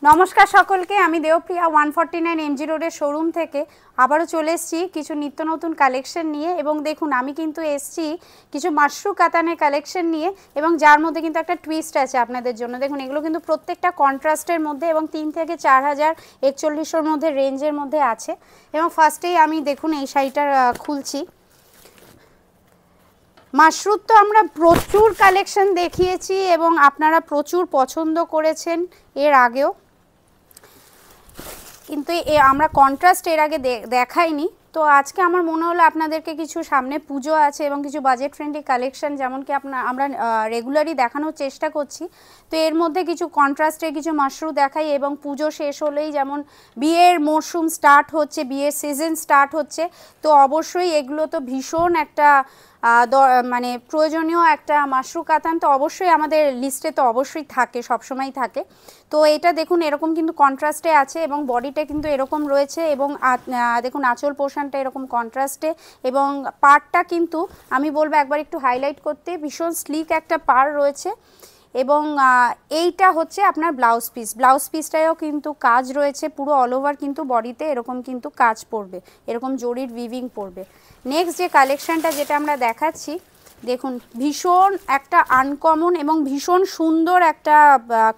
নমস্কার সকলকে, আমি দেবপ্রিয়া 149 এমজি রোডের শোরুম থেকে আবারও চলে এসেছি কিছু নিত্য নতুন কালেকশন নিয়ে। এবং দেখুন আমি কিন্তু এসেছি কিছু মাশরু কাতানের কালেকশন নিয়ে, এবং যার মধ্যে কিন্তু একটা টুইস্ট আছে আপনাদের জন্য। দেখুন এগুলো কিন্তু প্রত্যেকটা কন্ট্রাস্টের মধ্যে এবং 3 থেকে 4041 মধ্যে রেঞ্জের মধ্যে আছে। এবং ফার্স্টেই আমি দেখুন এই শাড়িটা খুলছি। মাশরুর তো আমরা প্রচুর কালেকশন দেখিয়েছি এবং আপনারা প্রচুর পছন্দ করেছেন এর আগেও, কিন্তু আমরা কন্ট্রাস্ট এর আগে দেখাইনি। তো আজকে আমার মনে হলো আপনাদেরকে কিছু, সামনে পুজো আছে এবং কিছু বাজেট ফ্রেন্ডলি কালেকশন যেমন কি আমরা রেগুলারই দেখানোর চেষ্টা করছি, তো এর মধ্যে কিছু কন্ট্রাস্টের কিছু মাশরু দেখাই। এবং পুজো শেষ হলেই যেমন বিয়ের মরশুম স্টার্ট হচ্ছে, বিয়ের সিজন স্টার্ট হচ্ছে, তো অবশ্যই এগুলো তো ভীষণ একটা মানে প্রয়োজনীয় একটা মাশরু কাতান, তো অবশ্যই আমাদের লিস্টে তো অবশ্যই থাকে, সবসময় থাকে। তো এটা দেখুন এরকম কিন্তু কন্ট্রাস্টে আছে এবং বডিটা কিন্তু এরকম রয়েছে, এবং দেখুন আঁচল পোর্শনটা এরকম কন্ট্রাস্টে, এবং পাড়টা কিন্তু আমি বলবো একবার একটু হাইলাইট করতে, ভীষণ স্লিক একটা পাড় রয়েছে। এবং এইটা হচ্ছে আপনার ব্লাউজ পিস, ব্লাউজ পিসটাও কিন্তু কাজ রয়েছে পুরো অল ওভার, কিন্তু বডিতে এরকম কিন্তু কাজ পড়বে, এরকম জরির উইভিং পড়বে। নেক্সট যে কালেকশনটা যেটা আমরা দেখাচ্ছি, দেখুন ভীষণ একটা আনকমন এবং ভীষণ সুন্দর একটা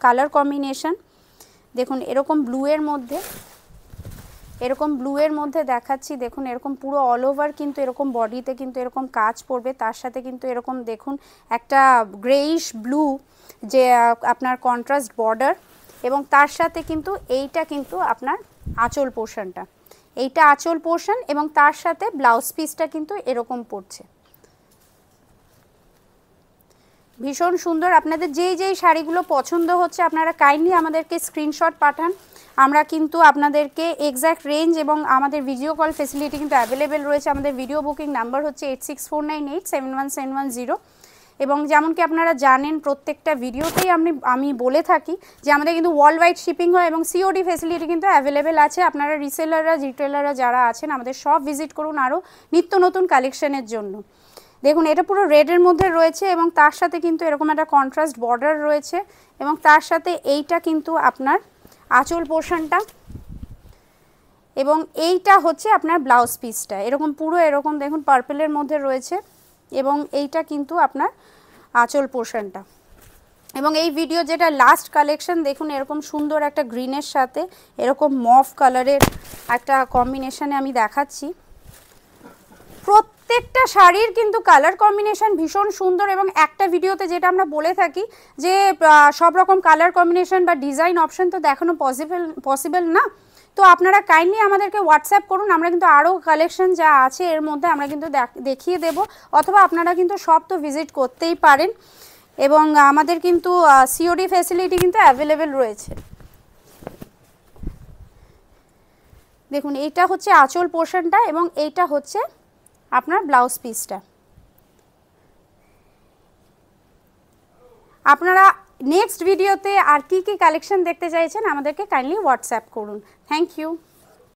কালার কম্বিনেশন। দেখুন এরকম ব্লুয়ের মধ্যে, এরকম ব্লুয়ের মধ্যে দেখাচ্ছি। দেখুন এরকম পুরো অল ওভার কিন্তু এরকম বডিতে কিন্তু এরকম কাজ পড়বে, তার সাথে কিন্তু এরকম দেখুন একটা গ্রেইশ ব্লু যে আপনার কন্ট্রাস্ট বর্ডার, এবং তার সাথে কিন্তু এইটা কিন্তু আপনার আঁচল পোর্শনটা, এইটা আঁচল পোর্শন, এবং তার সাথে ব্লাউজ পিসটা কিন্তু এরকম পড়ছে। ভীষণ সুন্দর। আপনাদের যেই যেই শাড়িগুলো পছন্দ হচ্ছে আপনারা কাইন্ডলি আমাদেরকে স্ক্রিনশট পাঠান, আমরা কিন্তু আপনাদেরকে এক্স্যাক্ট রেঞ্জ এবং আমাদের ভিডিও কল ফেসিলিটি কিন্তু অ্যাভেলেবেল রয়েছে। আমাদের ভিডিও বুকিং নাম্বার হচ্ছে 8649871710। এবং যেমন কি আপনারা জানেন প্রত্যেকটা ভিডিওতেই আমি বলে থাকি যে আমাদের কিন্তু ওয়ার্ল্ড ওয়াইড শিপিং হয় এবং সিওডি ফেসিলিটি কিন্তু অ্যাভেলেবেল আছে। আপনারা রিসেলাররা, রিটেলাররা যারা আছেন আমাদের সব ভিজিট করুন আরও নিত্য নতুন কালেকশনের জন্য। দেখুন এটা পুরো রেডের মধ্যে রয়েছে এবং তার সাথে কিন্তু এরকম একটা কন্ট্রাস্ট বর্ডার রয়েছে, এবং তার সাথে এইটা কিন্তু আপনার আঁচল পোর্শনটা, এবং এইটা হচ্ছে আপনার ব্লাউজ পিসটা এরকম পুরো এরকম দেখুন পার্পেলের মধ্যে রয়েছে, এবং এইটা কিন্তু আপনার আঁচল পোর্শনটা। এবং এই ভিডিও যেটা লাস্ট কালেকশন দেখুন এরকম সুন্দর একটা গ্রিনের সাথে এরকম মফ কালারের একটা কম্বিনেশনে আমি দেখাচ্ছি। প্রত্যেকটা শাড়ির কিন্তু কালার কম্বিনেশন ভীষণ সুন্দর, এবং একটা ভিডিওতে যেটা আমরা বলে থাকি যে সব রকম কালার কম্বিনেশন বা ডিজাইন অপশন তো দেখানো পসিবল না, তো আপনারা কাইন্ডলি আমাদেরকে হোয়াটসঅ্যাপ করুন, আমরা কিন্তু আরও কালেকশন যা আছে এর মধ্যে আমরা কিন্তু দেখিয়ে দেব, অথবা আপনারা কিন্তু সব তো ভিজিট করতেই পারেন। এবং আমাদের কিন্তু সিওডি ফ্যাসিলিটি কিন্তু অ্যাভেলেবেল রয়েছে। দেখুন এইটা হচ্ছে আঁচল পোর্শনটা এবং এইটা হচ্ছে আপনার ব্লাউজ পিসটা। আপনারা নেক্সট ভিডিওতে আর কি কি কালেকশন দেখতে চাইছেন আমাদেরকে কাইন্ডলি হোয়াটসঅ্যাপ করুন। Thank you.